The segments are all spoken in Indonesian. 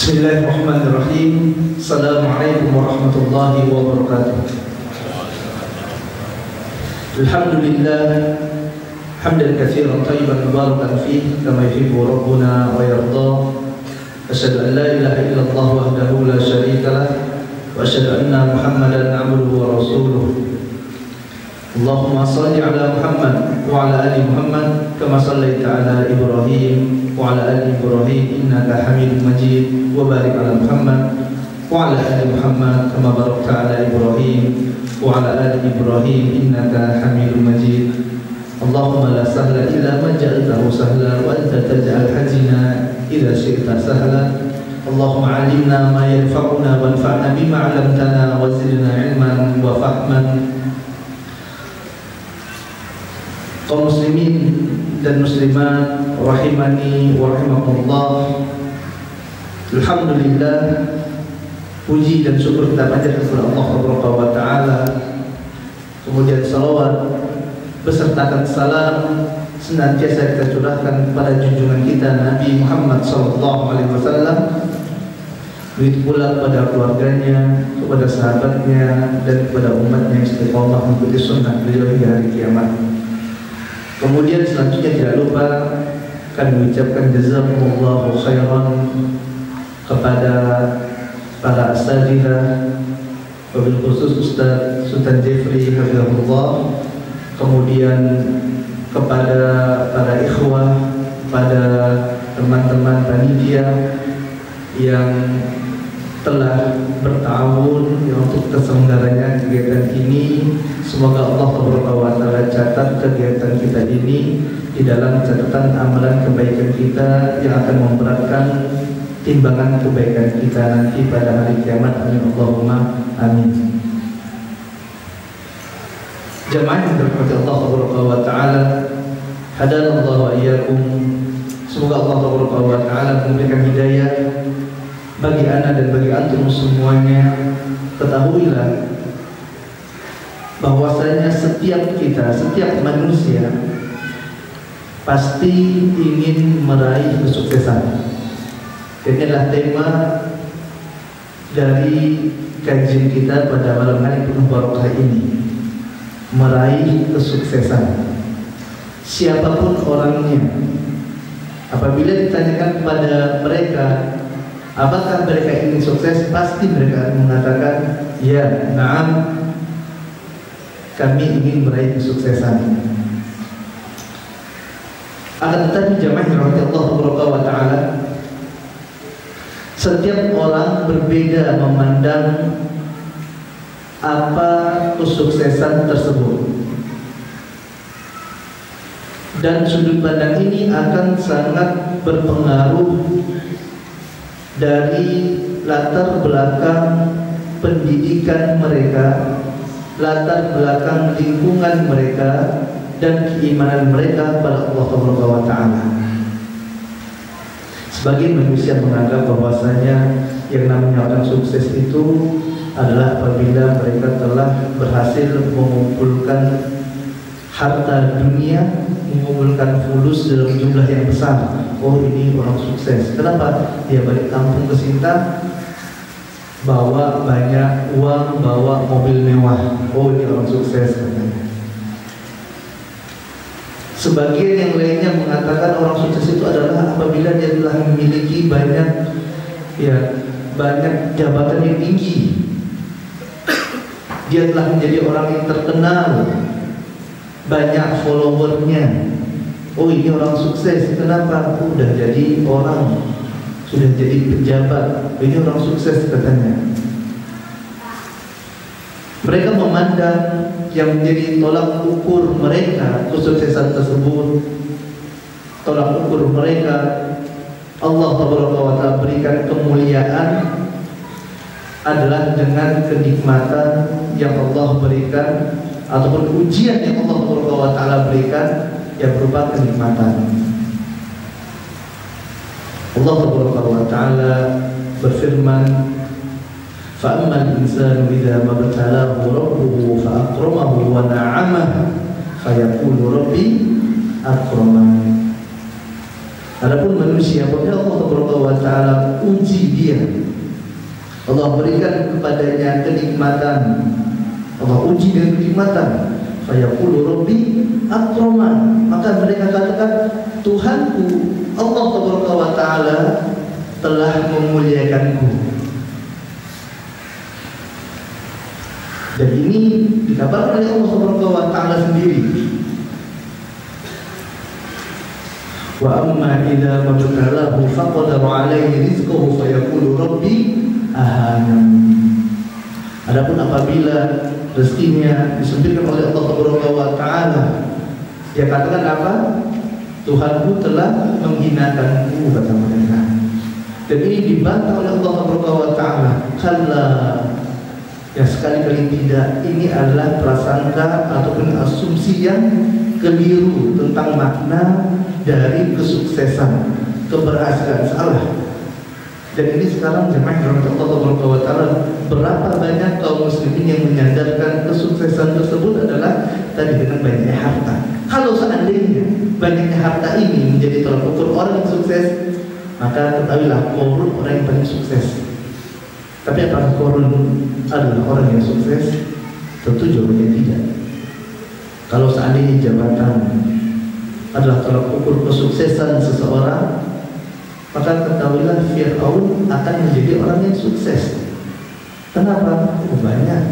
Bismillahirrahmanirrahim. Assalamualaikum warahmatullahi wabarakatuh. Alhamdulillah hamdan katsiran thayyiban mubarakan fihi kama yuhibbu rabbuna wa yarda. Asyhadu an la ilaha illallah wahdahu la syarika lah wa asyhadu anna Muhammadan abduhu wa rasuluh. Allahumma salli ala Muhammad wa ala ali Muhammad kama sallaita ala Ibrahim wa ala ali Ibrahim innaka Hamidum Majid, wa barik ala Muhammad wa ala ali Muhammad kama barakta ala Ibrahim wa ala ali Ibrahim innaka Hamidum Majid. Allahumma la sahla illa ma ja'altahu sahla wa anta taj'al hazina idza syi'ta sahla. Allahumma 'allimna ma yanfa'una wanfa'na bima 'allamtana wa zidna 'ilman wa fahman. Kaum muslimin dan muslimat rahimani wa rahimakumullah. Alhamdulillah, puji dan syukur kita panjatkan kepada Allah Subhanahu wa taala. Kemudian salawat besertakan salam senantiasa kita curahkan kepada junjungan kita Nabi Muhammad sallallahu alaihi wasallam. Begitu pula kepada keluarganya, kepada sahabatnya, dan kepada umatnya yang istiqomah mengikuti sunnah beliau hingga hari kiamat. Kemudian selanjutnya tidak lupa kami mengucapkan jazakumullahu khairan kepada para asatidzah, wabil khusus Ustaz Sultan Jeffrey hafizahullah, kemudian kepada para ikhwah, pada teman-teman panitia yang telah bertahun untuk terselenggaranya kegiatan ini. Semoga Allah Subhanahu wa taala catat kegiatan kita ini di dalam catatan amalan kebaikan kita yang akan memberatkan timbangan kebaikan kita nanti pada hari kiamat. Amin Allahumma amin. Jamaah yang dirahmati Allah Subhanahu wa taala, hadanallahu wa iyyakum. Semoga Allah Subhanahu wa taala memberikan hidayah bagi ana dan bagi antum semuanya. Ketahuilah bahwasanya setiap kita, setiap manusia pasti ingin meraih kesuksesan. Ini adalah tema dari kajian kita pada malam hari penuh barokah ini, meraih kesuksesan. Siapapun orangnya, apabila ditanyakan kepada mereka apakah mereka ingin sukses, pasti mereka mengatakan, ya, na'am, kami ingin meraih kesuksesan. Akan tetapi jamaah yang dirahmati Allah Subhanahu wa taala, setiap orang berbeda memandang apa kesuksesan tersebut. Dan sudut pandang ini akan sangat berpengaruh dari latar belakang pendidikan mereka, latar belakang lingkungan mereka, dan keimanan mereka pada Allah Subhanahu wa taala. Sebagian manusia menganggap bahwasanya yang namanya orang sukses itu adalah apabila mereka telah berhasil mengumpulkan harta dunia, mengumpulkan fulus dalam jumlah yang besar. Oh, ini orang sukses. Kenapa? Dia balik kampung ke Sinta, bawa banyak uang, bawa mobil mewah. Oh, ini orang sukses katanya. Sebagian yang lainnya mengatakan orang sukses itu adalah apabila dia telah memiliki banyak jabatan yang tinggi. Dia telah menjadi orang yang terkenal, banyak followernya. Oh, ini orang sukses. Kenapa? Sudah jadi orang, sudah jadi pejabat. Ini orang sukses katanya. Mereka memandang yang menjadi tolak ukur mereka kesuksesan tersebut, tolak ukur mereka Allah Ta'ala berikan kemuliaan adalah dengan kenikmatan yang Allah berikan, ataupun ujian yang Allah Ta'ala berikan yang berupa kenikmatan. Allah Ta'ala berfirman, فَأَمَّا الْإِنسَانُ إِذَا مَا ابْتَلَاهُ رَبُّهُ فَأَكْرَمَهُ وَنَعَّمَهُ فَيَقُولُ رَبِّي أَكْرَمَنِ. Adapun manusia, apabila Allah Subhanahu wa taala uji dia, Allah berikan kepadanya kenikmatan, Allah uji dengan kenikmatan. Fayaqulu rabbi akraman, maka mereka katakan Tuhanku Allah Subhanahu wa taala telah memuliakanku. Dan ini dikabarkan oleh Allah Subhanahu wa taala sendiri. Wa amma idza mabtalahu faqadara alaihi rizqahu fayaqulu rabbi ahanan. Adapun apabila rezekinya disempitkan oleh Allah Subhanahu wa taala, dia katakan apa? Tuhanku telah menghinakanku, kata mereka. Dan ini dibantah oleh Allah Subhanahu wa taala. Kalla, ya sekali-kali tidak. Ini adalah prasangka ataupun asumsi yang keliru tentang makna dari kesuksesan, keberhasilan. Salah. Dan ini sekarang jemaah yang dirahmati Allah Subhanahu wa taala, berapa banyak kaum muslimin yang menyandarkan kesuksesan tersebut adalah tadi dengan banyaknya harta. Kalau seandainya banyaknya harta ini menjadi tolak ukur orang yang sukses, maka ketahuilah Qarun orang yang paling sukses. Tapi apakah Qarun adalah orang yang sukses? Tentu jawabannya tidak. Kalau seandainya jabatan adalah tolak ukur kesuksesan seseorang, maka ketahuilah Fir'aun akan menjadi orang yang sukses. Kenapa? Banyak,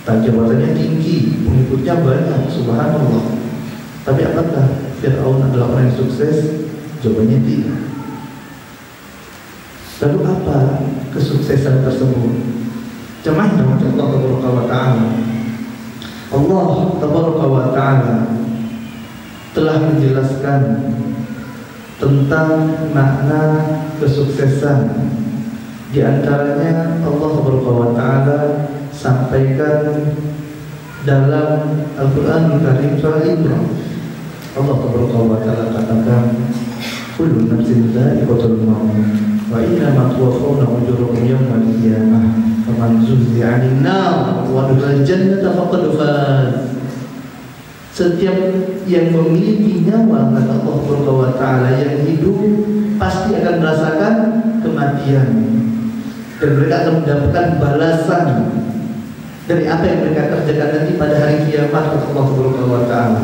jabatannya tinggi, pengikutnya banyak, subhanallah. Tapi apakah Fir'aun adalah orang yang sukses? Jawabannya tidak. Lalu apa kesuksesan tersebut? Jemaah yang dirahmati Allah Subhanahu wa taala, Allah Subhanahu wa taala telah menjelaskan tentang makna kesuksesan. Di antaranya Allah Subhanahu wa taala sampaikan dalam Al-Qur'an Al-Karim surah Imran. Allah Subhanahu wa taala katakan, kullu nafsin dha'iqatul maut wa innama tuwaffawna ujurakum yawmal qiyamah faman zuhziha 'anil nar wa udkhila jannata faqad faz. Setiap yang memiliki nyawa, kata Allah Subhanahu wa taala, yang hidup pasti akan merasakan kematian, dan mereka akan mendapatkan balasan dari apa yang mereka kerjakan nanti pada hari kiamat, kata Allah Subhanahu wa taala.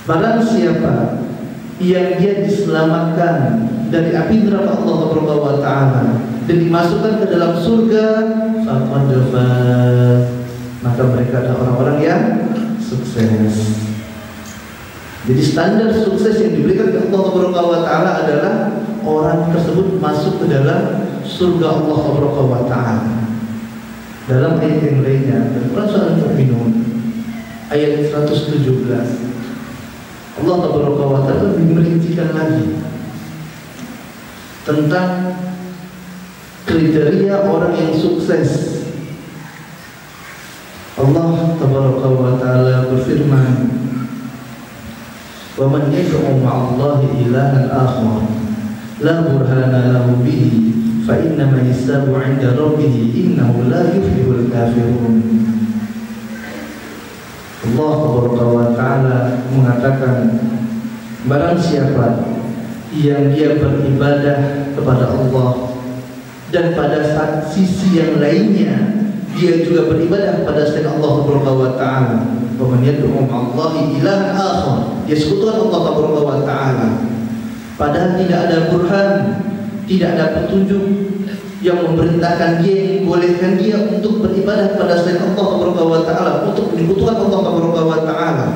Barang siapa yang dia diselamatkan dari api neraka Allah Subhanahu wa taala dan dimasukkan ke dalam surga, faqad faz, maka mereka adalah orang-orang yang sukses. Jadi standar sukses yang diberikan oleh Allah Subhanahu wa taala adalah orang tersebut masuk ke dalam surga Allah Subhanahu wa taala. Dalam ayat yang lainnya, dalam Surah Al-Mu'minun ayat 117, Allah Subhanahu wa taala lebih merincikan lagi tentang kriteria orang yang sukses. Allah Tabaraka wa ta'ala berfirman, wa man yad'u ma'allahi ilahan akhar la burhana lahu bihi fa innama hisabu 'inda rabbih innahu la yuflihul kafirun. Allah Tabaraka wa ta'ala mengatakan, barang siapa yang dia beribadah kepada Allah dan pada sisi yang lainnya dia juga beribadah kepada selain Allah Subhanahu wa taala, wa man yad'u ma'allahi ilahan akhar, dia sekutukan Allah Subhanahu wa taala, padahal tidak ada burhan, tidak ada petunjuk yang memerintahkan dia, yang membolehkan dia untuk beribadah kepada selain Allah Subhanahu wa taala, untuk menyekutukan Allah Subhanahu wa taala.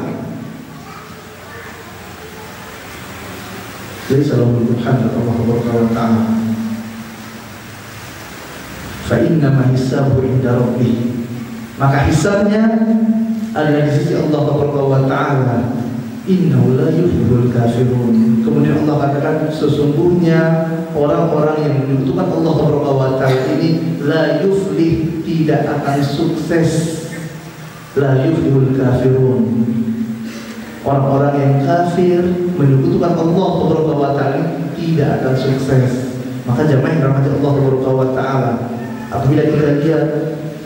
Jadi selalu burhan Allah Subhanahu wa taala. Fa innama hisabu 'inda rabbih, maka hisabnya adalah di sisi Allah Subhanahu wa taala. Innahu la yuflihul kafirun. Kemudian Allah katakan, sesungguhnya orang-orang yang menyekutukan Allah Subhanahu wa taala ini la yuflih, tidak akan sukses. La yuflihul kafirun. Orang-orang yang kafir menyekutukan Allah Subhanahu wa taala tidak akan sukses. Maka jemaah yang dirahmati Allah Subhanahu wa taala, apabila kita lihat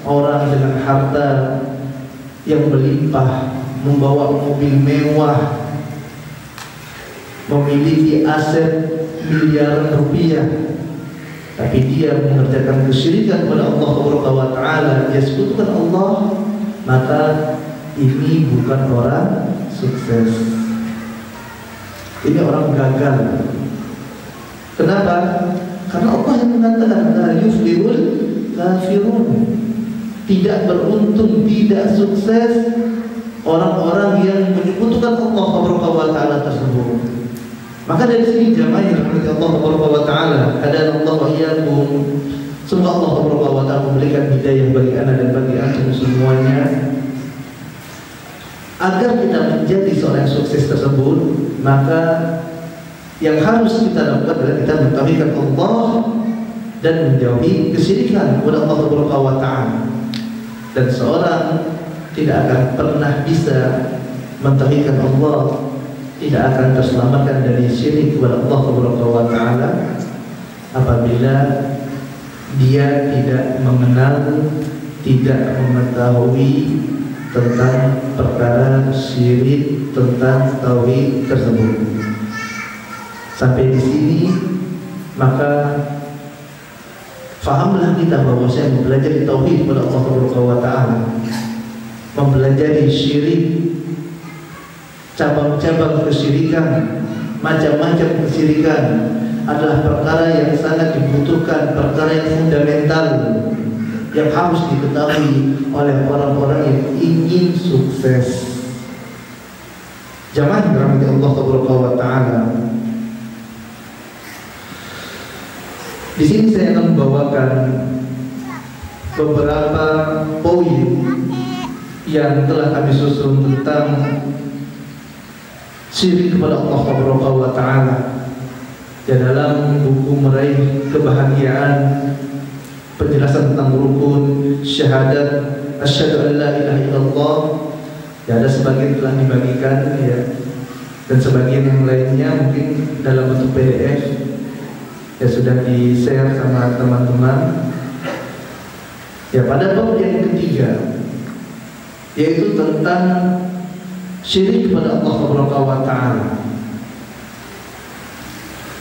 orang dengan harta yang melimpah, membawa mobil mewah, memiliki aset miliaran rupiah, tapi dia mengerjakan kesyirikan kepada Allah Subhanahu wa taala, dia sekutukan Allah, maka ini bukan orang sukses. Ini orang gagal. Kenapa? Karena Allah yang mengatakan la yuflihul kafirun. Tidak beruntung, tidak sukses orang-orang yang menyekutukan Allah Subhanahu wa taala tersebut. Maka dari sini jamaah yang dirahmati Allah Subhanahu wa taala, hadana Allah wa iyyakum. Semoga Allah Subhanahu wa taala memberikan hidayah bagi ana dan bagi antum semuanya, agar kita menjadi seorang yang sukses tersebut. Maka yang harus kita lakukan adalah kita mentauhidkan Allah dan menjauhi kesyirikan kepada Allah Subhanahu wa taala. Dan seorang tidak akan pernah bisa mentauhidkan Allah, tidak akan terselamatkan dari syirik kepada Allah Subhanahu wa taala apabila dia tidak mengenal, tidak mengetahui tentang perkara syirik, tentang tauhid tersebut. Sampai di sini maka fahamlah kita bahwa saya mempelajari tauhid kepada Allah Subhanahu wa taala, mempelajari syirik, cabang-cabang kesyirikan, macam-macam kesyirikan adalah perkara yang sangat dibutuhkan, perkara yang fundamental yang harus diketahui oleh orang-orang yang ingin sukses. Jamaah dirahmati Allah Subhanahu wa taala. Di sini saya akan membawakan beberapa poin yang telah kami susun tentang syirik kepada Allah Subhanahu wa taala. Ya, dalam buku Meraih Kebahagiaan, penjelasan tentang rukun syahadat asyhadu an la ilaha illallah, ya, ada sebagian telah dibagikan, ya, dan sebagian yang lainnya mungkin dalam bentuk PDF ya sudah di-share sama teman-teman. Ya, pada bab yang ketiga, yaitu tentang syirik kepada Allah Subhanahu wa taala.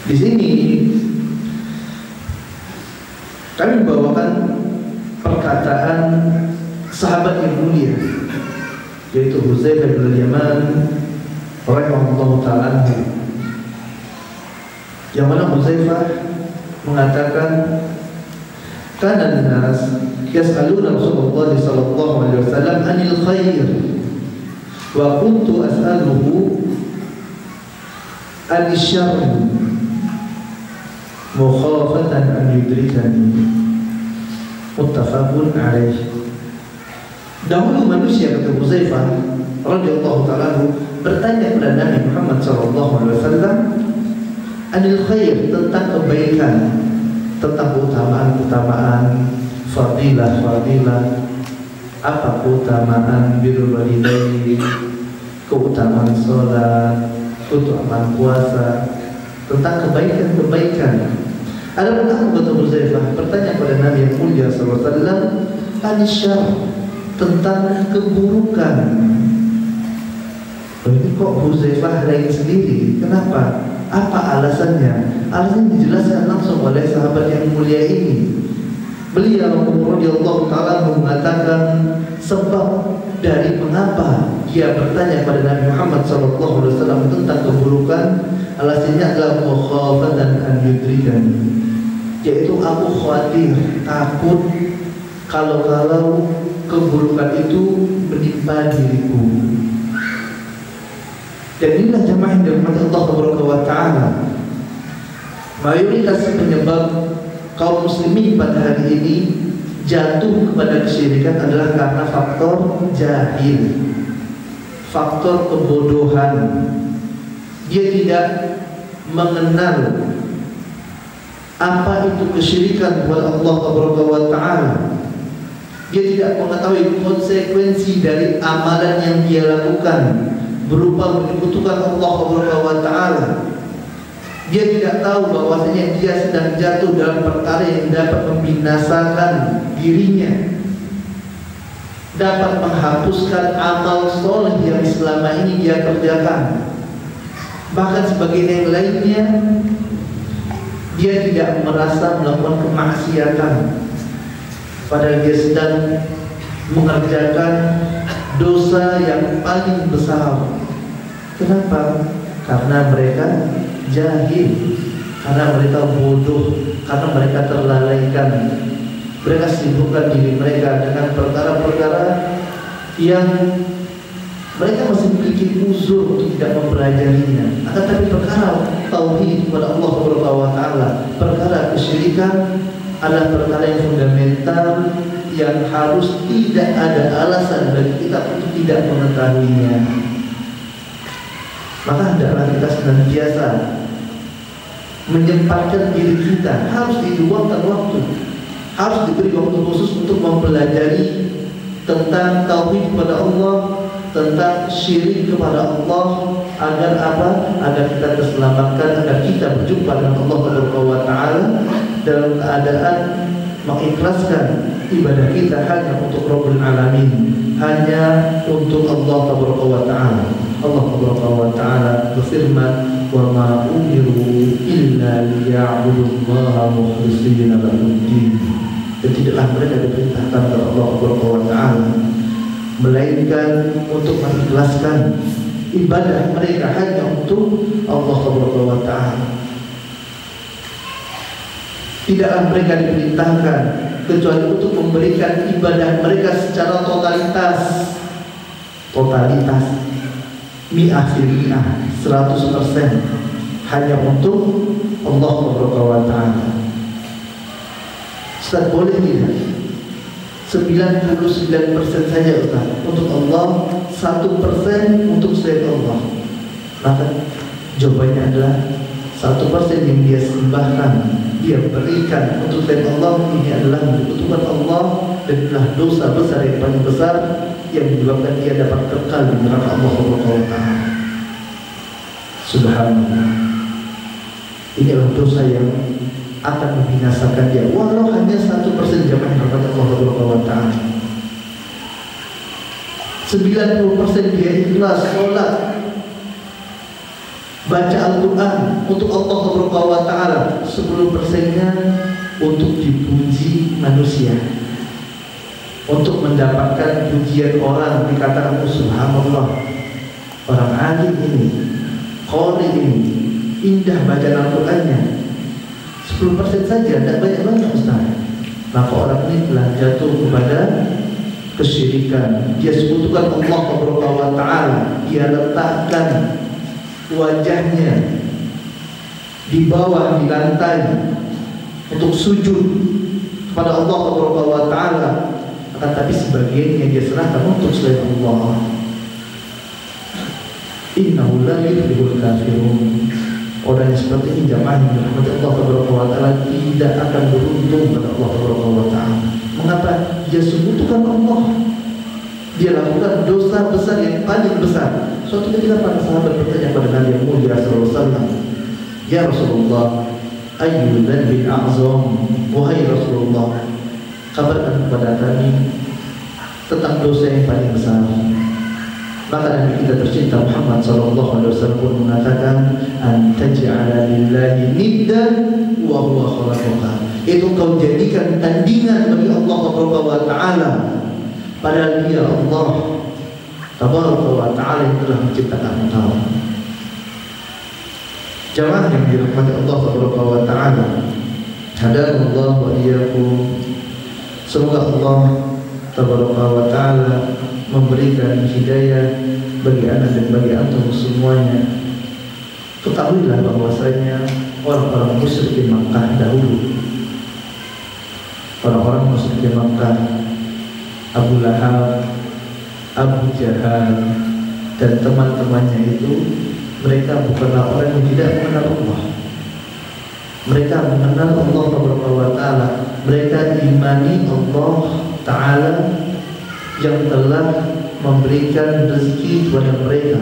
Di sini kami membawakan perkataan sahabat yang mulia, yaitu Hudzaifah bin Yaman radhiyallahu ta'ala anhu. Yang mana Hudzaifah mengatakan, kana an-nas yas'aluna Rasulullah sallallahu alaihi wasallam 'anil khair wa kuntu as'aluhu 'anil syarr mukhafatan an yudrikani. Muttafaqun alaih. Dahulu manusia, kata Hudzaifah radhiyallahu ta'ala anhu, bertanya kepada Nabi Muhammad sallallahu alaihi wasallam anil khair, tentang kebaikan, tentang keutamaan-keutamaan, fadilah-fadilah, apa keutamaan birrul walidain, keutamaan sholat, keutamaan puasa, tentang kebaikan-kebaikan. Adapun aku, kata Hudzaifah, bertanya kepada Nabi yang mulia sallallahu alaihi wasallam anisyar, tentang keburukan. Ini kok Hudzaifah lain sendiri? Kenapa? Apa alasannya? Alasannya dijelaskan langsung oleh sahabat yang mulia ini. Beliau radhiyallahu ta'ala mengatakan sebab dari mengapa dia bertanya kepada Nabi Muhammad SAW tentang keburukan. Alasannya adalah mukhafatan an yudrikani, yaitu aku khawatir, takut kalau keburukan itu menimpa diriku. Dan inilah jamaah yang dirahmati Allah Subhanahu wa taala. Mayoritas penyebab kaum muslimin pada hari ini jatuh kepada kesyirikan adalah karena faktor jahil, faktor kebodohan. Dia tidak mengenal apa itu kesyirikan kepada Allah Subhanahu wa taala. Dia tidak mengetahui konsekuensi dari amalan yang dia lakukan berupa menyekutukan Allah Subhanahu wa taala. Dia tidak tahu bahwasanya dia sedang jatuh dalam perkara yang dapat membinasakan dirinya, dapat menghapuskan amal soleh yang selama ini dia kerjakan. Bahkan sebagian yang lainnya dia tidak merasa melakukan kemaksiatan, padahal dia sedang mengerjakan dosa yang paling besar. Kenapa? Karena mereka jahil, karena mereka bodoh, karena mereka terlalaikan. Mereka sibukkan diri mereka dengan perkara-perkara yang mereka masih memiliki uzur untuk tidak mempelajarinya. Akan tapi perkara tauhid kepada Allah Subhanahu wa taala, perkara kesyirikan adalah perkara yang fundamental yang harus tidak ada alasan bagi kita untuk tidak mengetahuinya. Maka hendaklah kita senantiasa menyempatkan diri kita, harus diluangkan waktu, harus diberi waktu khusus untuk mempelajari tentang tauhid kepada Allah, tentang syirik kepada Allah, agar apa? Agar kita terselamatkan, agar kita berjumpa dengan Allah Subhanahu wa taala dalam keadaan mengikhlaskan ibadah kita hanya untuk Rabbul Alamin, hanya untuk Allah Subhanahu wa taala. Allah Subhanahu wa taala berfirman, "Wa ma umiru illa liya'budullaha mukhlishina lahu-d-din." Dan tidaklah mereka diperintahkan oleh Allah Subhanahu wa taala melainkan untuk mengikhlaskan ibadah mereka hanya untuk Allah Subhanahu wa taala. Tidaklah mereka diperintahkan kecuali untuk memberikan ibadah mereka secara totalitas, mi'ah fil mi'ah, 100% hanya untuk Allah Subhanahu wa taala. Ustaz, boleh tidak 99% saja Ustaz untuk Allah, 1% untuk selain Allah? Maka jawabannya adalah 1% yang dia sembahkan, dia berikan untuk selain Allah, ini adalah menyekutukan Allah dan adalah dosa besar yang paling besar yang menyebabkan dia dapat kekal di neraka Allah Subhanahu wa taala. Subhanallah. Ini adalah dosa yang akan membinasakan dia, walau hanya 1% jamaah kepada Allah Subhanahu wa taala. 90% dia ikhlas sholat, baca Al-Quran untuk Allah Subhanahu wa taala, 10%-nya untuk dipuji manusia, untuk mendapatkan pujian orang, dikatakan subhanallah, orang alim ini, qari ini, indah bacaan Al-Qurannya. 10% saja, tidak banyak-banyak Ustaz. Maka orang ini telah jatuh kepada kesyirikan. Dia sekutukan Allah Subhanahu wa taala, dia letakkan wajahnya di bawah di lantai untuk sujud kepada Allah Subhanahu wa taala, akan tapi sebagian yang dia serahkan untuk selain Allah. Innahu la yuhibbul kafirun. Orang yang seperti ini jamaah yang dirahmati Allah Subhanahu wa taala tidak akan beruntung pada Allah Subhanahu wa taala. Mengapa? Dia sekutukan Allah. Dia lakukan dosa besar yang paling besar. Suatu ketika para sahabat bertanya kepada Nabi Muhammad SAW, "Ya Rasulullah, ayyul dzanbi a'zam?" Wahai Rasulullah, kabarkan kepada kami tentang dosa yang paling besar. Maka Nabi kita tercinta Muhammad SAW pun mengatakan, "An taj'ala lillahi niddan wa huwa khalaqaka." Itu kau jadikan tandingan bagi Allah Subhanahu wa taala, padahal dia Allah Tabaraka wa taala yang telah menciptakan engkau. Jamaah yang dirahmati Allah Subhanahu wa taala, hadanallahu wa iyyakum. Semoga Allah Tabaraka wa taala memberikan hidayah bagi anak dan bagi antum semuanya. Ketahuilah bahwasanya orang-orang musyrik di Makkah dahulu, orang-orang musyrik di Makkah, Abu Lahab, Abu Jahal dan teman-temannya itu, mereka bukanlah orang yang tidak mengenal Allah. Mereka mengenal Allah Subhanahu wa taala. Mereka imani Allah taala yang telah memberikan rezeki kepada mereka.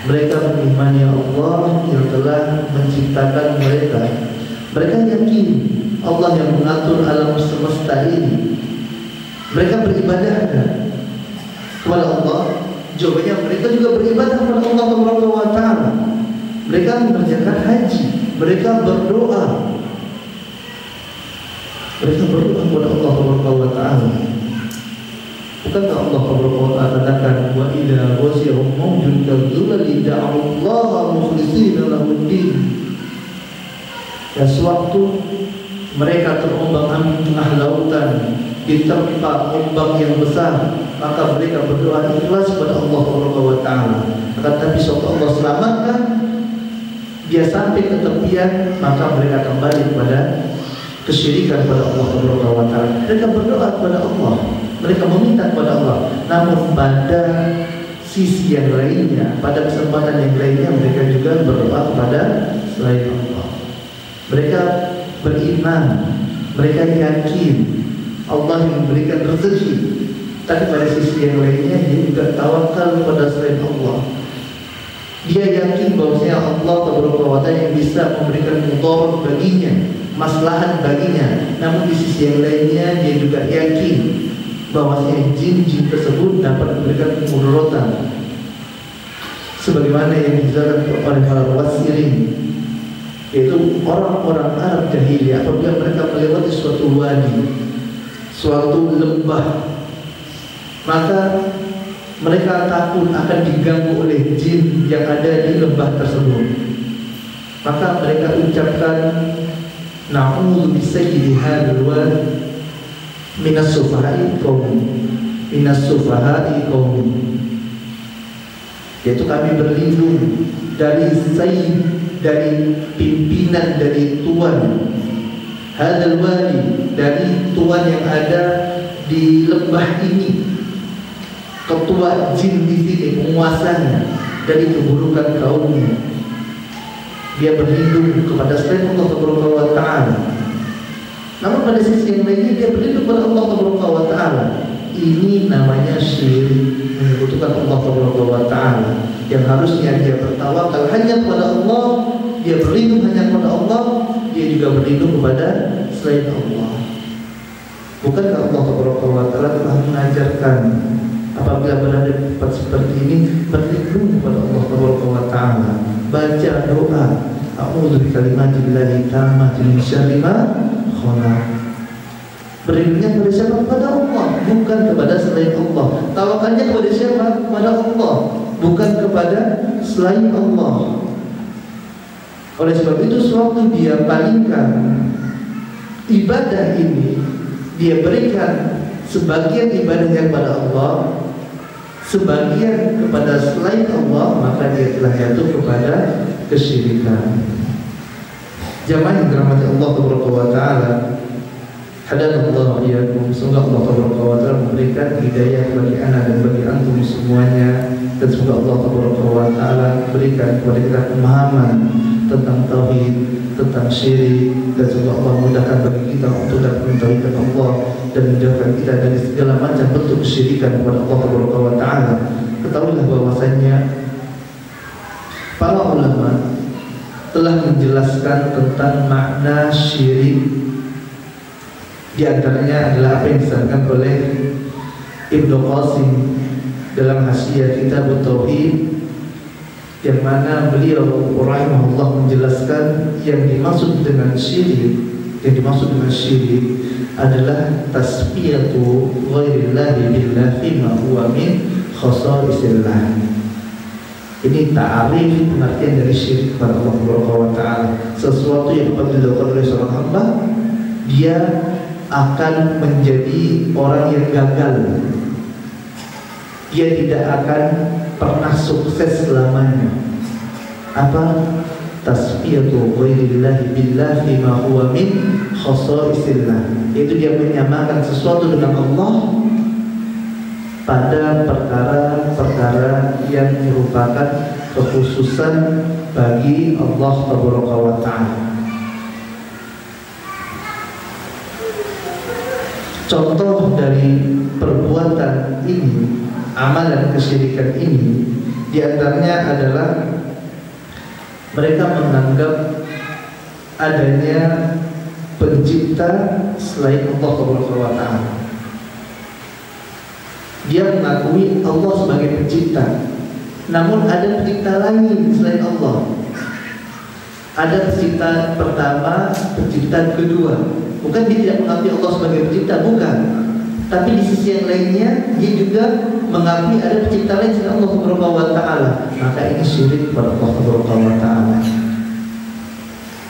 Mereka mengimani Allah yang telah menciptakan mereka. Mereka yakin Allah yang mengatur alam semesta ini. Mereka beribadah kepada Allah. Jawabannya mereka juga beribadah kepada Allah Subhanahu wa taala. Mereka mengerjakan haji. mereka berdoa. Mereka berdoa kepada Allah Subhanahu wa taala. Bukankah Allah Subhanahu wa taala katakan wa idza wasiyahum mawjun kadzulali da'u Allah mukhlishina lahud-din. Dan sewaktu mereka terombang-ambing tengah lautan, diterpa ombak yang besar, maka mereka berdoa ikhlas kepada Allah Subhanahu wa taala. Akan tapi suatu Allah selamatkan, dia sampai ke tepian, maka mereka kembali kepada kesyirikan kepada Allah Subhanahu wa taala. Mereka berdoa kepada Allah, mereka meminta kepada Allah. Namun pada sisi yang lainnya, pada kesempatan yang lainnya, mereka juga berdoa kepada selain Allah. Mereka beriman, mereka yakin Allah yang memberikan rezeki, tapi pada sisi yang lainnya dia juga tawakal kepada selain Allah. Dia yakin bahwasanya Allah Taala yang bisa memberikan mudarat baginya, maslahat baginya. Namun di sisi yang lainnya dia juga yakin bahwasanya jin-jin tersebut dapat memberikan kemudaratan, sebagaimana yang dijelaskan oleh para mufassirin, yaitu orang-orang Arab jahiliyah apabila mereka melewati suatu wadi, suatu lembah, maka mereka takut akan diganggu oleh jin yang ada di lembah tersebut. Maka mereka ucapkan na'udzu bisayyidi hadzal wadi minas sufaha'i qaumi, minas sufaha'i qaumi, yaitu kami berlindung dari sayyid, dari pimpinan, dari tuan hadzal wadi, dari tuan yang ada di lembah ini, ketua jin di sini, penguasanya, dari keburukan kaumnya. Dia berlindung kepada selain Allah Subhanahu wa taala. Namun pada sisi yang lainnya dia berlindung kepada Allah Subhanahu wa taala. Ini namanya syirik, menyekutukan Allah Subhanahu wa taala. Yang harusnya dia bertawakal hanya kepada Allah, dia berlindung hanya kepada Allah, dia juga berlindung kepada selain Allah. Bukankah Allah Subhanahu wa taala telah mengajarkan apabila berada di tempat seperti ini berlindung kepada Allah Subhanahu wa taala, baca doa a'udzu bikalimatillahi tammati min syarri ma khalaq. Berlindungnya kepada siapa? Kepada Allah, bukan kepada selain Allah. Tawakalnya kepada siapa? Kepada Allah, bukan kepada selain Allah. Oleh sebab itu sewaktu dia palingkan ibadah ini, dia berikan sebagian ibadahnya kepada Allah, sebagian kepada selain Allah, maka dia telah jatuh kepada kesyirikan. Jamaah yang dirahmati Allah Subhanahu wa taala, hadanallahu iyyakum. Semoga Allah Subhanahu wa taala memberikan hidayah bagi ana dan bagi antum semuanya, dan semoga Allah Subhanahu wa taala berikan kepada kita pemahaman tentang tauhid, tentang syirik, dan semoga Allah mudahkan bagi kita untuk dapat mentauhidkan Allah dan menjauhkan kita dari segala macam bentuk kesyirikan kepada Allah Subhanahu wa taala. Ketahuilah bahwasanya para ulama telah menjelaskan tentang makna syirik. Di antaranya adalah apa yang disampaikan oleh Ibnu Qasim dalam Hasyiah Kitab Tauhid, yang mana beliau rahimahullah menjelaskan yang dimaksud dengan syirik, adalah tasbihatu ghairillahi billahi ma huwa min khasaisillah. Ini ta'arif pengertian dari syirik kepada Allah Subhanahu wa taala. Sesuatu yang apabila dilakukan oleh seorang hamba, dia akan menjadi orang yang gagal. Dia tidak akan pernah sukses selamanya. Apa? Tasbihatu ghairillahi billahi ma huwa min khasaisillah. Itu dia menyamakan sesuatu dengan Allah pada perkara-perkara yang merupakan kekhususan bagi Allah Subhanahu wa taala. Contoh dari perbuatan ini, amalan kesyirikan ini, diantaranya adalah mereka menganggap adanya pencipta selain Allah Subhanahu wa taala. Dia mengakui Allah sebagai pencipta, namun ada pencipta lain selain Allah. Ada penciptaan pertama, penciptaan kedua. Bukan dia tidak mengakui Allah sebagai pencipta, bukan. Tapi di sisi yang lainnya dia juga mengakui ada pencipta lain selain Allah Subhanahu wa taala. Maka ini syirik kepada Allah Subhanahu wa taala.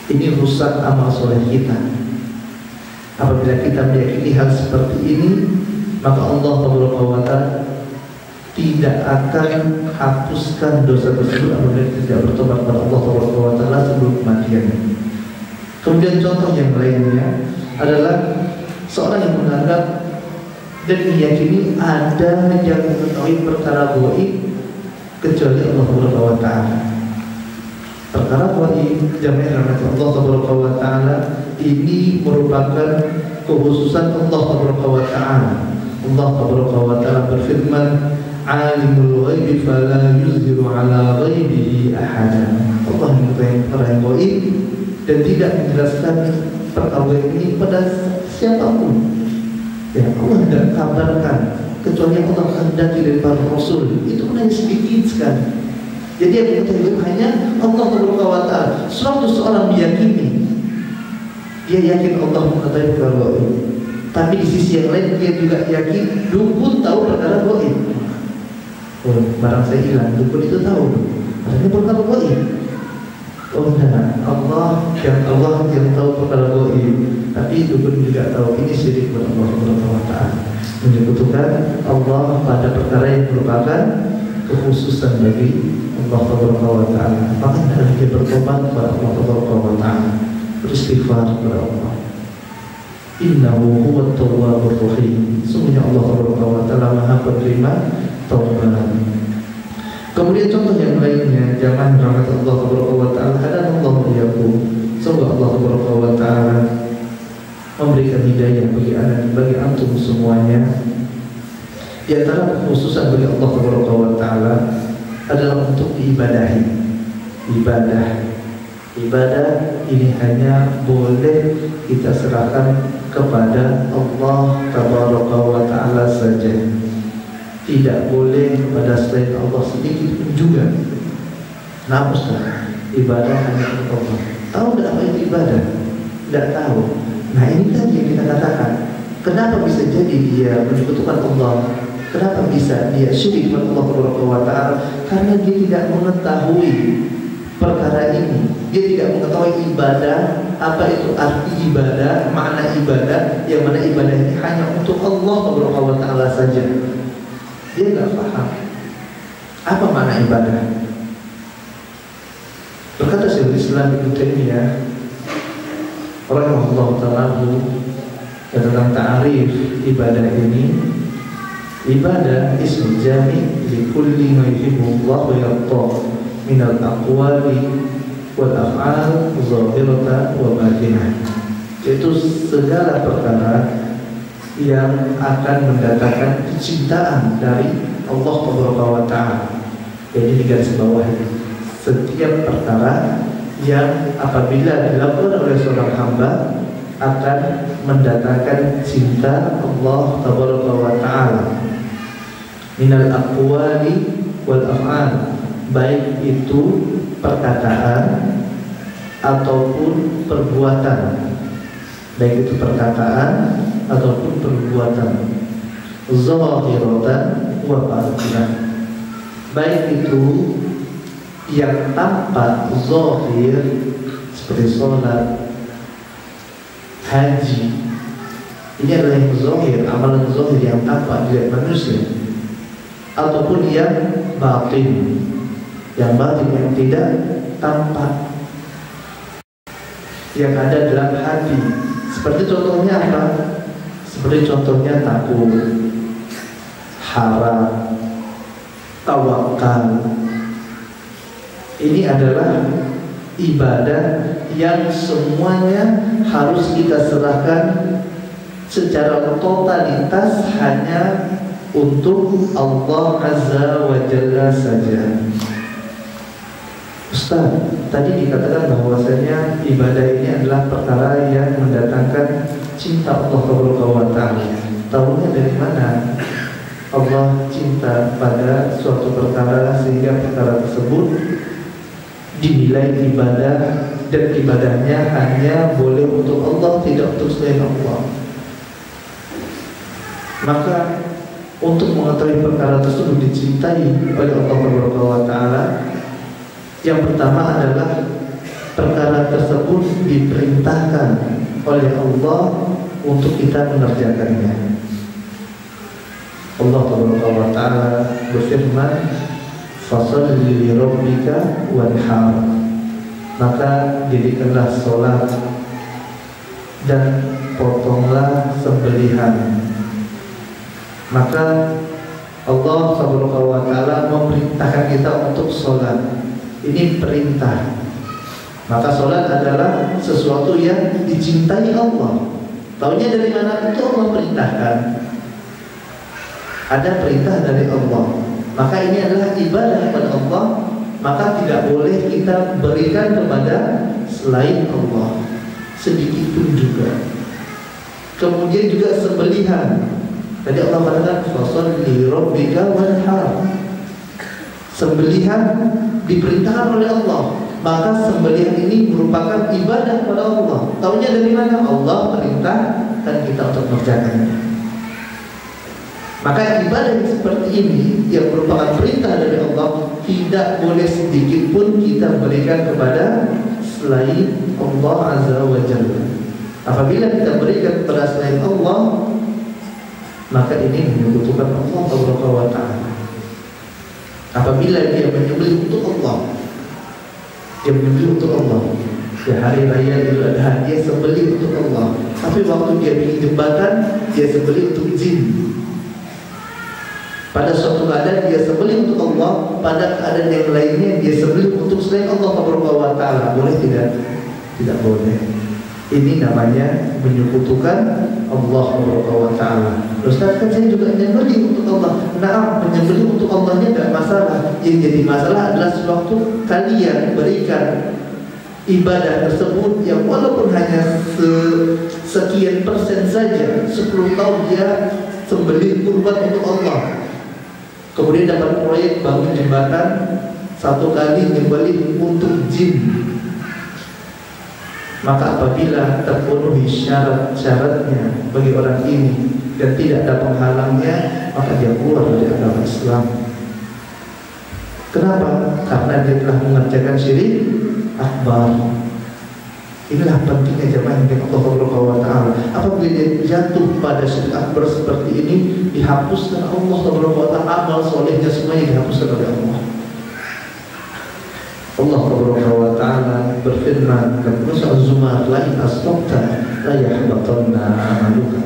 Ini rusak amal soleh kita. Apabila kita meyakini hal seperti ini, maka Allah Subhanahu wa taala tidak akan hapuskan dosa tersebut apabila tidak bertobat kepada Allah Subhanahu wa taala sebelum kematian. Kemudian contoh yang lainnya adalah seorang yang menganggap dan meyakini ada yang mengetahui perkara gaib kecuali Allah Subhanahu wa taala. Perkara gaib jamaah rahmat Allah Subhanahu wa taala ini merupakan kekhususan Allah Subhanahu wa taala. Allah Subhanahu wa taala berfirman, "Alimul ghaibi fala yuzhiru ala ghaibihi ahada." Allah mengetahui perkara yang gaib dan tidak menjelaskan perkara ini pada siapapun. Ya, Allah tidak kabarkan kecuali Allah kehendaki dari para rasul. Itu pun hanya sedikit sekali. Jadi yang mengetahui hanya Allah Subhanahu wa taala. Suatu seorang meyakini, dia yakin Allah mengetahui perkara gaib. Tapi di sisi yang lain dia juga yakin dukun tahu perkara gaib. Oh, barang saya hilang, dukun itu tahu. Artinya perkara gaib. Oh enggak, Allah yang tahu perkara gaib, tapi dukun juga tahu. Ini syirik kepada Allah Subhanahu wa taala. Menyebutkan Allah pada perkara yang merupakan kekhususan bagi Allah Subhanahu wa taala. Maka hendaklah dia bertobat kepada Allah Subhanahu wa taala, beristighfar kepada Allah. Innahu huwat tawwabur rahim. Sungguhnya Allah Subhanahu wa taala Maha penerima taubat. Kemudian contoh yang lainnya, jamaah rahmat Allah Subhanahu wa taala, hadanallahu wa iyyakum. Semoga Allah Subhanahu wa taala memberikan hidayah bagi antum semuanya. Di antara kekhususan bagi Allah Subhanahu wa taala adalah untuk diibadahi. Ibadah ini hanya boleh kita serahkan kepada Allah Tabaraka wa taala saja. Tidak boleh kepada selain Allah sedikit pun juga. Nah, Ustaz, ibadah hanya untuk Allah. Tahu tidak apa itu ibadah? Tidak tahu. Nah, ini kan yang kita katakan. Kenapa bisa jadi dia menyekutukan Allah? Kenapa bisa dia syirik kepada Allah Subhanahu wa taala? Karena dia tidak mengetahui perkara ini. Dia tidak mengetahui ibadah, apa itu arti ibadah, makna ibadah, yang mana ibadah ini hanya untuk Allah Subhanahu wa taala saja. Dia tidak paham apa makna ibadah. Berkata Syekhul Islam Ibnu Taimiyah rahimahullah ta'ala tentang ta'arif ibadah ini, ibadah ismu jami' li kulli ma yuhibbullah wa yarda min al-aqwali wal af'al zahiratan wa batinah. Yaitu segala perkara yang akan mendatangkan kecintaan dari Allah Subhanahu wa taala. Jadi di garis bawah ini, setiap perkara yang apabila dilakukan oleh seorang hamba akan mendatangkan cinta Allah Subhanahu wa taala. Minal aqwali wal af'al, baik itu perkataan ataupun perbuatan. Baik itu perkataan ataupun perbuatan, zahiratan wa batinah, baik itu yang tampak zahir seperti sholat, haji. Ini adalah yang zahir, amalan zahir yang tampak dilihat manusia, ataupun yang batin, yang tidak tampak, yang ada dalam hati. Seperti contohnya apa? Seperti contohnya takut, harap, tawakal. Ini adalah ibadah yang semuanya harus kita serahkan secara totalitas hanya untuk Allah Azza wa Jalla saja. Ustaz, tadi dikatakan bahwasanya ibadah ini adalah perkara yang mendatangkan cinta Allah Subhanahu wa taala. Tahunya dari mana Allah cinta pada suatu perkara sehingga perkara tersebut dinilai ibadah dan ibadahnya hanya boleh untuk Allah, tidak untuk selain Allah. Maka untuk mengetahui perkara tersebut dicintai oleh Allah Taala, yang pertama adalah perkara tersebut diperintahkan oleh Allah untuk kita mengerjakannya. Allah Taala berfirman, "Fasholli li rabbika wanhar." Maka dirikanlah sholat dan potonglah sembelihan. Maka Allah Subhanahu wa Ta'ala memerintahkan kita untuk sholat. Ini perintah. Maka sholat adalah sesuatu yang dicintai Allah. Taunya dari mana? Itu Allah perintahkan. Ada perintah dari Allah. Maka ini adalah ibadah kepada Allah. Maka tidak boleh kita berikan kepada selain Allah, sedikit pun juga. Kemudian juga sembelihan. Tadi Allah katakan fasholli rabbika wanhar. Sembelihan diperintahkan oleh Allah. Maka sembelihan ini merupakan ibadah kepada Allah. Taunya dari mana? Allah perintahkan kita untuk mengerjakannya. Maka ibadah yang seperti ini yang merupakan perintah dari Allah tidak boleh sedikit pun kita berikan kepada selain Allah Azza wa Jalla. Apabila kita berikan kepada selain Allah, maka ini menyekutukan Allah Subhanahu wa Ta'ala. Apabila dia menyembelih untuk Allah, dia menyembelih untuk Allah. Di hari raya Idul Adha dia sembelih untuk Allah. Tapi waktu dia bikin jembatan, dia sembelih untuk jin. Pada suatu keadaan dia sembelih untuk Allah, pada keadaan yang lainnya dia sembelih untuk selain Allah Subhanahu wa Ta'ala. Boleh tidak? Tidak boleh. Ini namanya menyekutukan Allah Subhanahu wa Ta'ala. Ustaz, kan saya juga menyembelih untuk Allah. Nah, menyembelih untuk Allahnya tidak masalah. Yang jadi masalah adalah sewaktu kalian berikan ibadah tersebut yang walaupun hanya sekian persen saja, 10 tahun dia sembelih kurban untuk Allah. Kemudian dapat proyek bangun jembatan, 1 kali menyembelih untuk jin. Maka apabila terpenuhi syarat-syaratnya bagi orang ini dan tidak ada penghalangnya, maka dia keluar dari agama Islam. Kenapa? Karena dia telah mengerjakan syirik akbar. Inilah pentingnya jemaah yang Allah Subhanahu wa Ta'ala. Apabila dia jatuh pada syirik akbar seperti ini, dihapuskan Allah Subhanahu wa Ta'ala, amal solehnya semuanya dihapuskan oleh Allah. Allah Subhanahu wa Ta'ala berfirman dalam surah Az-Zumar, la in asrakta la yahbatanna amaluka.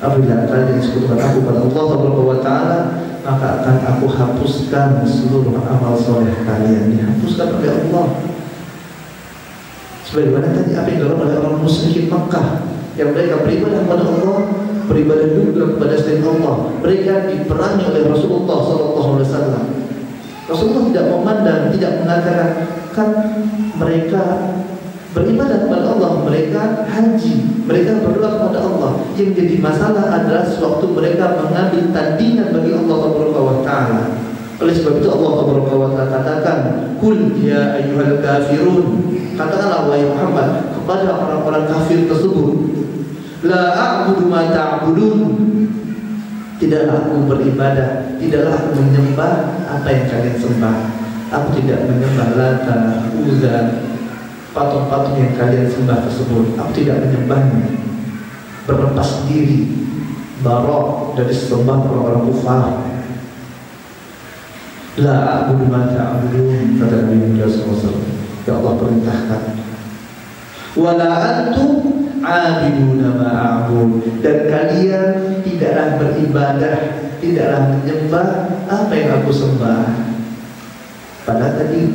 Apabila kalian disekutukan aku pada Allah Subhanahu wa Ta'ala, maka akan aku hapuskan seluruh amal soleh kalian. Dihapuskan oleh Allah. Sebagaimana tadi apa yang dilakukan oleh orang musyrikin Makkah, yang mereka beribadah kepada Allah, beribadah juga kepada selain Allah. Mereka diperangi oleh Rasulullah SAW. Rasulullah tidak memandang, tidak mengatakan, kan mereka beribadah kepada Allah, mereka haji, mereka berdoa kepada Allah. Yang jadi masalah adalah sewaktu mereka mengambil tandingan bagi Allah Subhanahu wa Ta'ala. Oleh sebab itu Allah Subhanahu wa Ta'ala katakan, "Qul ya ayyuhal kafirun." Katakanlah wahai Muhammad kepada orang-orang kafir tersebut, "La a'budu ma ta'budun." Tidaklah aku beribadah, tidaklah aku menyembah apa yang kalian sembah. Aku tidak menyembah Lata, Uzza, patung-patung yang kalian sembah tersebut. Aku tidak menyembahnya. Berlepas diri, barok dari sembah orang-orang kufar. La a'budu ma ta'budun, kata Nabi Muhammad SAW. Ya Allah perintahkan. Wala antum abiduna ma'abud, dan kalian tidaklah beribadah, tidaklah menyembah apa yang aku sembah. Padahal tadi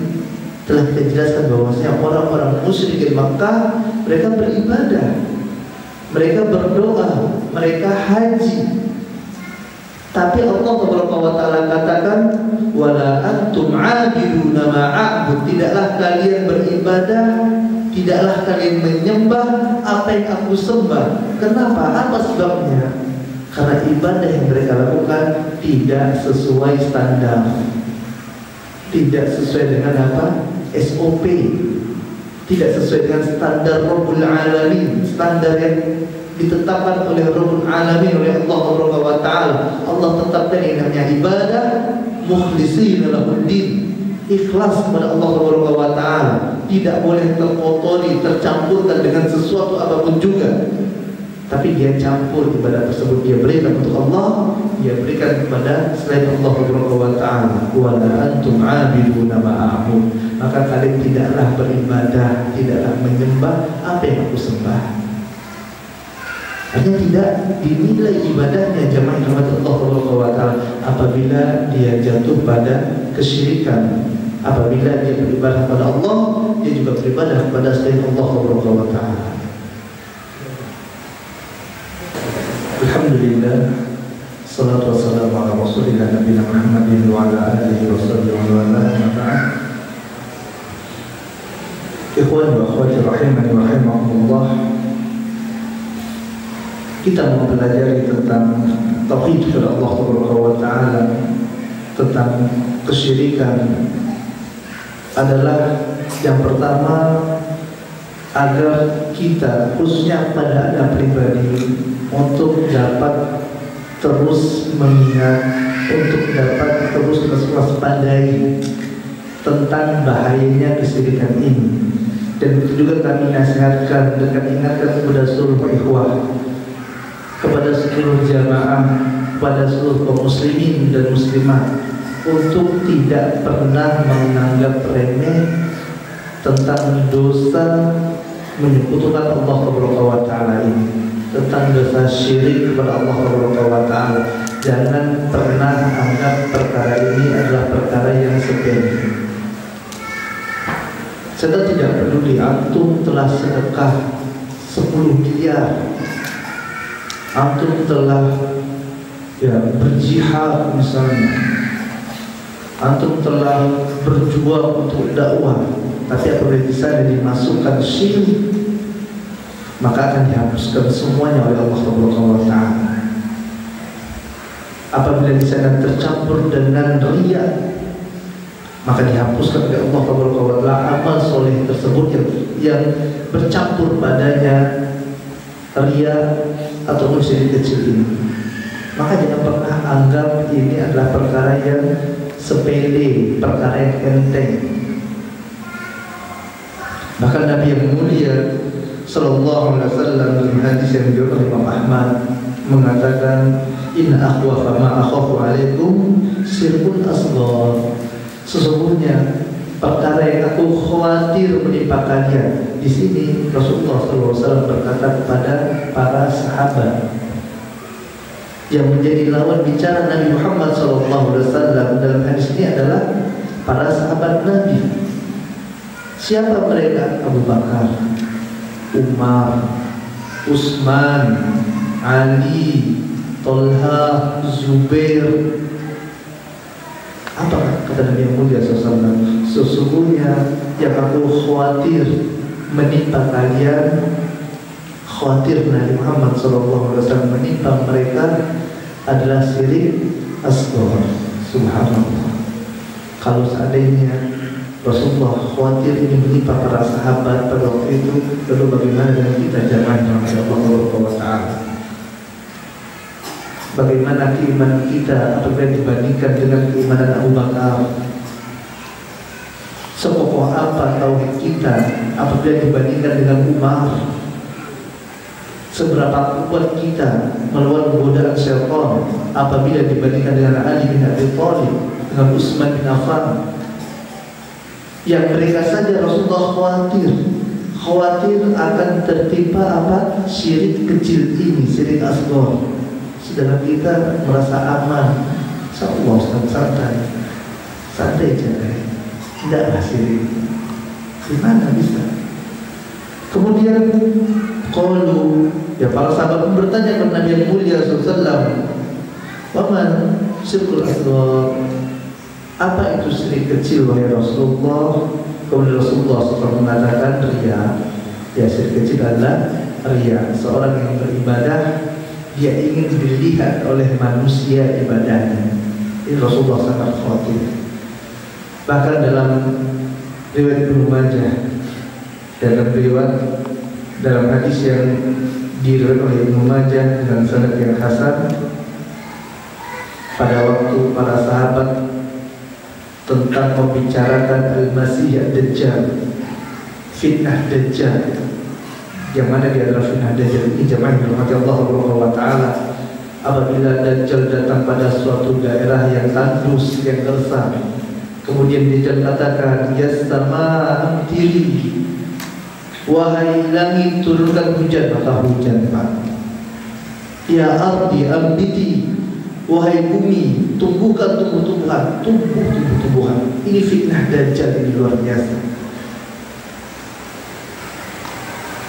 telah kita jelaskan bahwasanya orang-orang musyrikin Makkah mereka beribadah, mereka berdoa, mereka haji. Tapi Allah Subhanahu wa Ta'ala katakan, wala antum abiduna ma'abud, tidaklah kalian beribadah, tidaklah kalian menyembah apa yang aku sembah. Kenapa? Apa sebabnya? Karena ibadah yang mereka lakukan tidak sesuai standar, tidak sesuai dengan apa? SOP, tidak sesuai dengan standar Rabbul Alamin, standar yang ditetapkan oleh Rabbul Alamin, oleh Allah Subhanahu wa taala. Allah tetapkan yang namanya ibadah mukhlishina lahuddin, ikhlas kepada Allah Subhanahu wa taala, tidak boleh terkotori, tercampurkan dengan sesuatu apapun juga. Tapi dia campur ibadah tersebut, dia berikan untuk Allah, dia berikan kepada selain Allah Subhanahu wa taala. Wa la antum 'abiduna ma a'bud, maka kalian tidaklah beribadah, tidaklah menyembah apa yang aku sembah. Hanya tidak dinilai ibadahnya jamaah Allah Subhanahu wa taala apabila dia jatuh pada kesyirikan. Apabila dia beribadah kepada Allah, dia juga beribadah kepada selain Allah Subhanahu wa taala. Alhamdulillah, salatu wassalamu ala rasulillah nabiyina Muhammadin wa ala alihi wa sahbihi wa ala. Ikhwan wa akhwati rahimani wa rahimakumullah, kita mempelajari tentang tauhid kepada Allah Subhanahu wa taala, tentang kesyirikan adalah yang pertama agar kita khususnya pada Anda pribadi untuk dapat terus mengingat, untuk dapat terus waspadai tentang bahayanya kesyirikan ini. Dan itu juga kami nasihatkan dan kami ingatkan kepada seluruh ikhwah, kepada seluruh jamaah, kepada seluruh kaum muslimin dan muslimat untuk tidak pernah menganggap remeh tentang dosa menyekutukan Allah Subhanahu wa taala ini, tentang dosa syirik kepada Allah Subhanahu wa taala. Jangan pernah anggap perkara ini adalah perkara yang sepele. Saya tidak peduli antum telah sedekah 10 miliar, antum telah berjihad misalnya, antum telah berjuang untuk dakwah, tapi apabila di sana dimasukkan syirik, maka akan dihapuskan semuanya oleh Allah Subhanahu wa taala. Apabila di sana tercampur dengan riya, maka dihapuskan oleh Allah Subhanahu wa taala amal soleh tersebut yang bercampur padanya riya atau syirik kecil ini. Maka jangan pernah anggap ini adalah perkara yang sepele, perkara yang enteng. Bahkan Nabi yang mulia sallallahu alaihi wasallam dalam hadis yang diriwayatkan oleh Imam Ahmad mengatakan, inna akhwafa ma akhafu alaikum syirkun asghar. Sesungguhnya perkara yang aku khawatir menimpa kalian. Di sini Rasulullah sallallahu alaihi wasallam berkata kepada para sahabat yang menjadi lawan bicara Nabi Muhammad sallallahu alaihi wasallam dalam hadis ini adalah para sahabat Nabi. Siapa mereka? Abu Bakar, Umar, Utsman, Ali, Tolha, Zubair. Apa kata Nabi yang mulia SAW? Sesungguhnya yang aku khawatir menimpa kalian, khawatir Nabi Muhammad SAW menimpa mereka adalah syirik asghar. Subhanallah. Kalau seandainya Rasulullah khawatir ini menimpa para sahabat pada waktu itu, lalu bagaimana dengan kita jamaah Allah Subhanahu wa taala? Bagaimana keimanan kita apabila dibandingkan dengan keimanan Abu Bakar? Sekokoh apa tauhid kita apabila dibandingkan dengan Umar? Seberapa kuat kita melawan godaan syaitan apabila dibandingkan dengan Ali bin Abi Thalib, dengan Utsman bin Affan? Yang mereka saja Rasulullah khawatir akan tertimpa apa? Syirik kecil ini, syirik asghar. Sedangkan kita merasa aman. Insyaallah santai saja. Tidaklah syirik. Gimana bisa? Kemudian qalu, para sahabat pun bertanya kepada Nabi yang mulia sallallahu wa man syirkul asghar? Apa itu syirik kecil wahai Rasulullah? Kemudian Rasulullah SAW mengatakan riya. Ya, syirik kecil adalah riya. Seorang yang beribadah, dia ingin dilihat oleh manusia ibadahnya. Ini Rasulullah sangat khawatir. Bahkan dalam riwayat Ibnu Majah dalam hadis yang diriwayatkan oleh Ibnu Majah dengan sanad yang hasan, pada waktu para sahabat tentang membicarakan Al-Masih Ad-Dajjal, fitnah Dajjal, yang mana di antara fitnah Dajjal ini jemaah yang dirahmati Allah Subhanahu wa taala, apabila Dajjal datang pada suatu daerah yang tandus, yang gersang, kemudian Dajjal katakan, ya sama tiri, wahai langit turunkan hujan, maka hujan Pak. Ya ardi ambiti, wahai bumi tumbuhkan tumbuh-tumbuhan, tumbuh-tumbuhan. Ini fitnah Dajjal, ini luar biasa.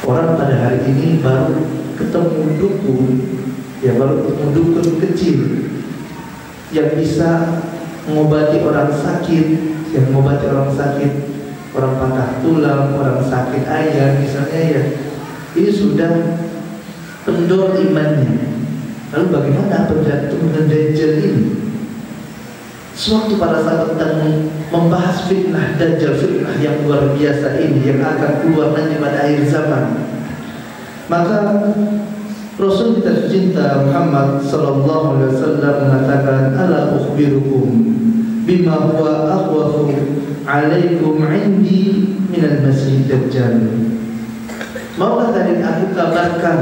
Orang pada hari ini baru ketemu dukun, ya baru ketemu dukun kecil yang bisa mengobati orang sakit, orang patah tulang, orang sakit ayam misalnya, ya ini sudah kendor imannya. Lalu bagaimana penjatuhan Dajjal ini? Sewaktu para sahabat sedang membahas fitnah Dajjal, fitnah yang luar biasa ini yang akan keluar nanti pada akhir zaman, maka Rasul kita tercinta Muhammad sallallahu alaihi wasallam mengatakan, ala ukhbirukum bima huwa akhwafu alaikum indi minal masih Dajjal. Maukah kalian aku kabarkan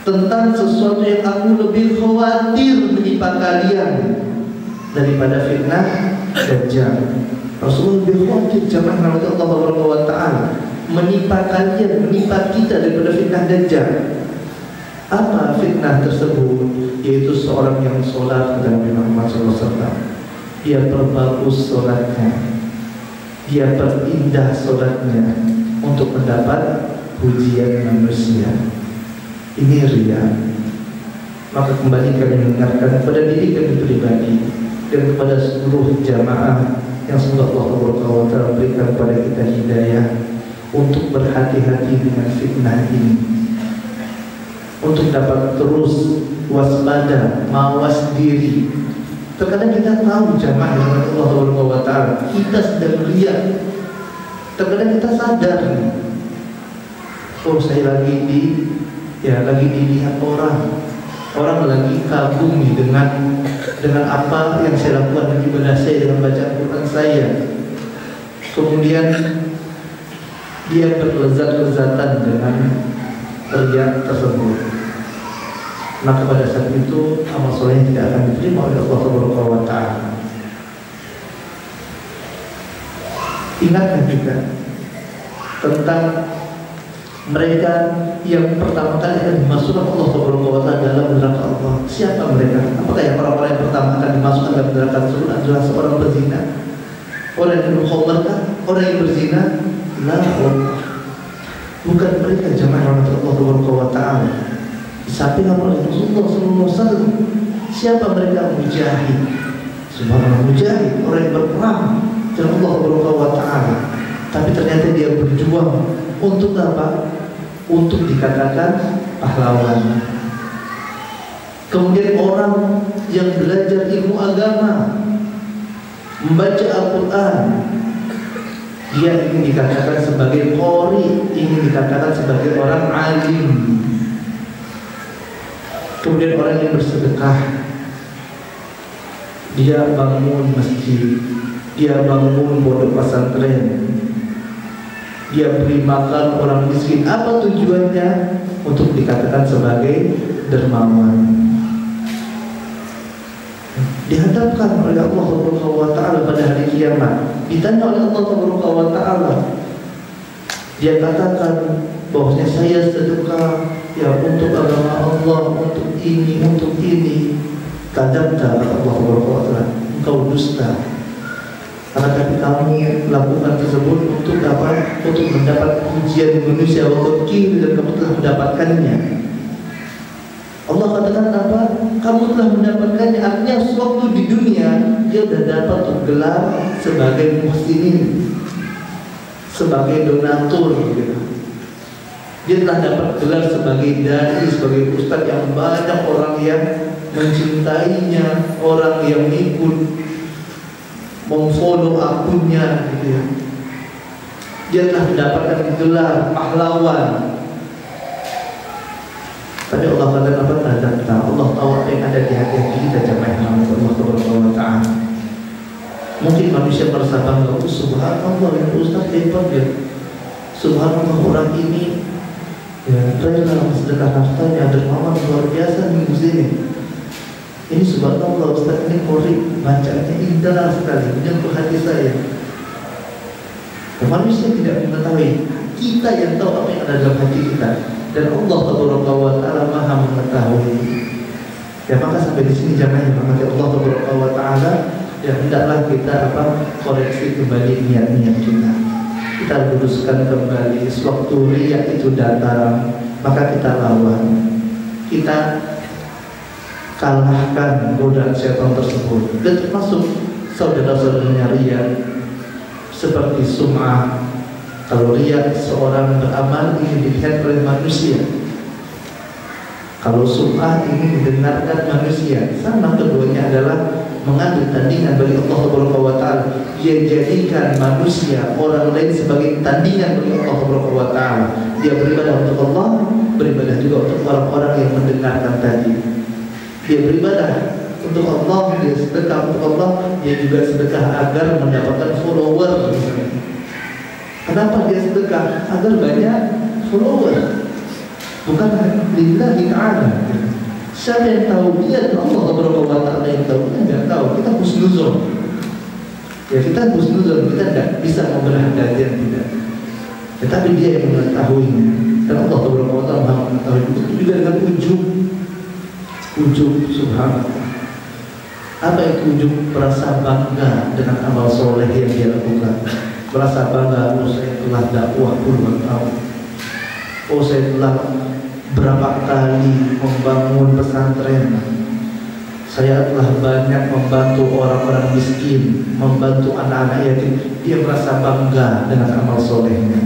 tentang sesuatu yang aku lebih khawatir menimpa kalian daripada fitnah Dajjal. Rasulullah lebih khawatir jamaah rahmat Allah Subhanahu wa taala menimpa kalian, menimpa kita daripada fitnah Dajjal. Apa fitnah tersebut? Yaitu seorang yang sholat kepada Nabi Muhammad SAW, dia perbagus sholatnya, dia perindah sholatnya untuk mendapat pujian manusia. Ini riya. Maka kembali kami mengingatkan kepada diri kami pribadi dan kepada seluruh jamaah yang semoga Allah SWT berikan kepada kita hidayah untuk berhati-hati dengan fitnah ini, untuk dapat terus waspada, mawas diri. Terkadang kita tahu jamaah yang Allah SWT kita sedang riya. Terkadang kita sadar, oh saya lagi dilihat orang lagi kagum nih dengan apa yang saya lakukan dengan ibadah saya, dengan bacaan Quran saya. Kemudian dia berlezat-lezatan dengan riya tersebut. Maka pada saat itu amal solehnya tidak akan diterima oleh Allah Subhanahu wa taala. Ingatkan juga tentang mereka yang pertama kali akan dimasukkan Allah Subhanahu wa taala dalam neraka Allah. Siapa mereka? Apakah yang orang-orang yang pertama akan dimasukkan dalam neraka tersebut adalah seorang berzina? Orang yang berkhamr, orang yang berzina? La, bukan mereka jamaah Allah Subhanahu wa taala. Disampaikan oleh Rasulullah SAW. Siapa mereka? Mujahid. Subhanallah, mujahid, orang yang berperang dengan Allah Subhanahu wa taala. Tapi ternyata dia berjuang untuk apa? Untuk dikatakan pahlawan. Kemudian orang yang belajar ilmu agama, membaca Al-Quran, dia ingin dikatakan sebagai qori, ingin dikatakan sebagai orang alim. Kemudian orang yang bersedekah, dia bangun masjid, dia bangun pondok pesantren, dia beri makan orang miskin. Apa tujuannya? Untuk dikatakan sebagai dermawan. Dihadapkan oleh Allah Subhanahu wa taala pada hari kiamat, ditanya oleh Allah Subhanahu wa taala, dia katakan bahwasanya saya sedekah ya untuk agama Allah, untuk ini. Kadzabta, kata Allah Subhanahu wa taala, engkau dusta. Karena tapi kamu lakukan tersebut untuk apa? Untuk mendapat pujian manusia, wakil, dan kamu telah mendapatkannya. Allah katakan apa? Kamu telah mendapatkannya. Artinya sewaktu di dunia dia sudah dapat gelar sebagai muhsinin, sebagai donatur, gitu. Dia telah dapat gelar sebagai dai, sebagai ustaz yang banyak orang yang mencintainya, orang yang ikut memfollow akunnya, gitu ya. dia telah mendapatkan gelar pahlawan. Tapi Allah katakan apa? Tanda Allah tahu apa yang ada di hati kita, jamaah Allah Subhanahu wa ta'ala. Mungkin manusia merasa bangga, subhanallah ya Ustaz hebat ya. Subhanallah orang ini ya rela sedekah nafkahnya, dermawan luar biasa minggu ini. Ini subhanallah Ustaz ini murid bacanya indah sekali, menyentuh hati saya. Manusia tidak mengetahui, kita yang tahu apa yang ada dalam hati kita, dan Allah Subhanahu wa ta'ala Maha mengetahui. Ya maka sampai di sini jamaah yang dirahmati Allah Subhanahu wa ta'ala, ya hendaklah kita koreksi kembali niat-niat kita. Kita luruskan kembali. Sewaktu riya itu datang, maka kita lawan, kita kalahkan godaan setan tersebut. Dan termasuk saudara-saudaranya riya seperti sum'ah. Kalau riya, seorang beramal ingin dilihat oleh manusia. Kalau sum'ah ingin didengarkan manusia. Sama keduanya adalah mengambil tandingan bagi Allah Subhanahu wa ta'ala. Dia jadikan manusia, orang lain sebagai tandingan bagi Allah Subhanahu wa ta'ala. Dia beribadah untuk Allah, beribadah juga untuk orang-orang yang mendengarkan tadi. Dia beribadah untuk Allah, dia sedekah untuk Allah, dia juga sedekah agar mendapatkan follower. Kenapa dia sedekah? Agar banyak follower, bukan lillahi ta'ala. Siapa yang tahu? Dia Allah Subhanahu wa ta'ala yang tahu. Kita tidak tahu, kita husnuzon. Ya kita husnuzon, kita tidak bisa membelah kajian tidak. Tetapi dia yang mengetahuinya. Dan Allah Subhanahu wa ta'ala mengetahui. Itu juga dengan ujub. Ujub, subhanallah. Apa itu ujub? Merasa bangga dengan amal soleh yang dia lakukan. Merasa bangga, oh saya telah dakwah puluhan tahun. Oh saya telah berapa kali membangun pesantren. Saya telah banyak membantu orang-orang miskin, membantu anak-anak yatim. Dia merasa bangga dengan amal solehnya.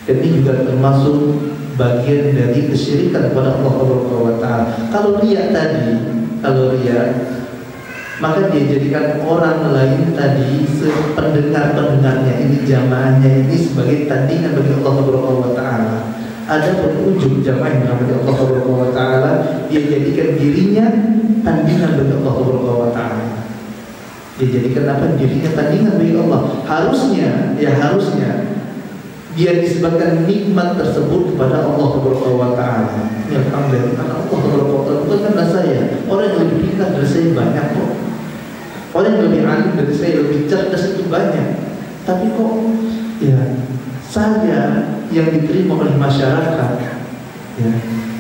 Dan ini juga termasuk bagian dari kesyirikan kepada Allah Subhanahu wa ta'ala. Kalau riya tadi, maka dia jadikan orang lain tadi pendengar-pendengarnya ini, jamaahnya ini sebagai tandingan bagi Allah Subhanahu wa ta'ala. Ada penujung jamaah yang namanya Allah Subhanahu wa ta'ala, dia jadikan dirinya tandingan bagi Allah Subhanahu wa ta'ala. Dia jadikan apa? Dirinya tandingan bagi Allah. Harusnya dia disebabkan nikmat tersebut kepada Allah Subhanahu wa ta'ala. Ya alhamdulillah, karena Allah Subhanahu wa ta'ala, bukan karena saya. Orang yang lebih pintar dari saya banyak kok. Orang yang lebih alim dari saya, lebih cerdas itu banyak. Tapi kok ya saya yang diterima oleh masyarakat, ya.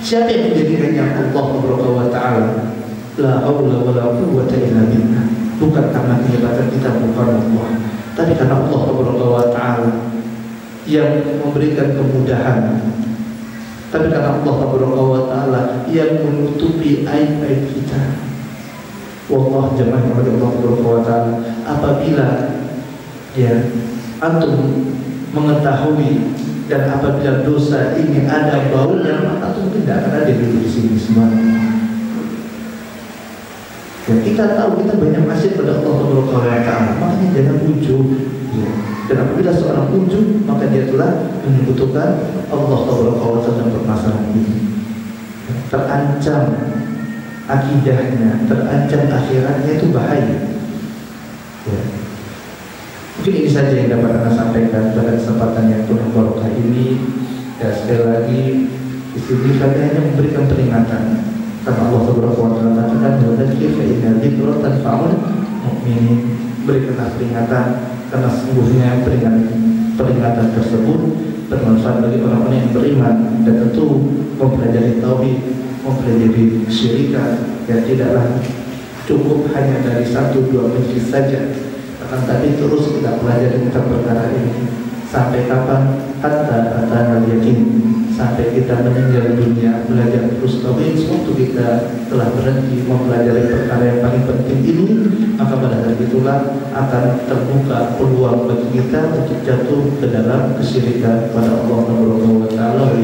Siapa yang menjadikannya? Allah Subhanahu wa ta'ala. La haula wala quwwata illa billah. Bukan karena kehebatan kita, bukan Allah, tapi karena Allah Subhanahu wa ta'ala yang memberikan kemudahan. Tapi karena Allah Subhanahu wa ta'ala yang menutupi aib-aib kita. Wallah jamaah Allah Subhanahu wa ta'ala, apabila ya antum mengetahui dan apabila dosa ini ada baunya, maka antum tidak akan ada di sini semua. Ya, kita tahu kita banyak masih pada Allah Subhanahu wa ta'ala, makanya jangan ujub. Ya. Dan apabila seorang ujub, maka dia telah menyekutukan Allah Subhanahu wa ta'ala dalam permasalahan ini. Terancam akidahnya, terancam akhiratnya, itu bahaya. Ya. Mungkin ini saja yang dapat Anda sampaikan pada kesempatan yang penuh barokah ini. Ya, sekali lagi di sini kami hanya memberikan peringatan. Karena Allah Subhanahu wa ta'ala katakan, "Wadzakir fa inna dzikra tanfa'ul mu'minin." Berikanlah peringatan, karena sesungguhnya peringatan tersebut bermanfaat bagi orang-orang yang beriman. Dan tentu mempelajari tauhid, mempelajari syirikat, ya tidaklah cukup hanya dari 1-2 majlis saja, akan tapi terus kita pelajari tentang perkara ini sampai kapan? Hatta atana yakin, sampai kita meninggal dunia belajar terus tauhid. Waktu kita telah berhenti mempelajari perkara yang paling penting ini, maka pada hari itulah akan terbuka peluang bagi kita untuk jatuh ke dalam kesyirikan pada Allah Subhanahu wa ta'ala.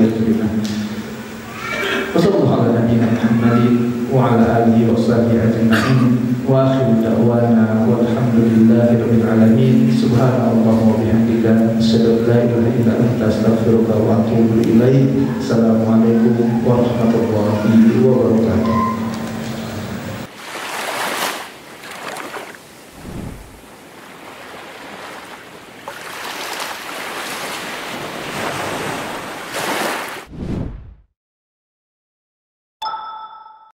Wassallallahu ala nabiyina Muhammadin wa ala alihi wa sahbihi ajma'in. Wa akhiru da'wana walhamdulillahi rabbil alamin. Subhanallah wa bihamdika. asyhadu an la ilaha illa anta astaghfiruka wa atubu ilaik. Assalamualaikum warahmatullahi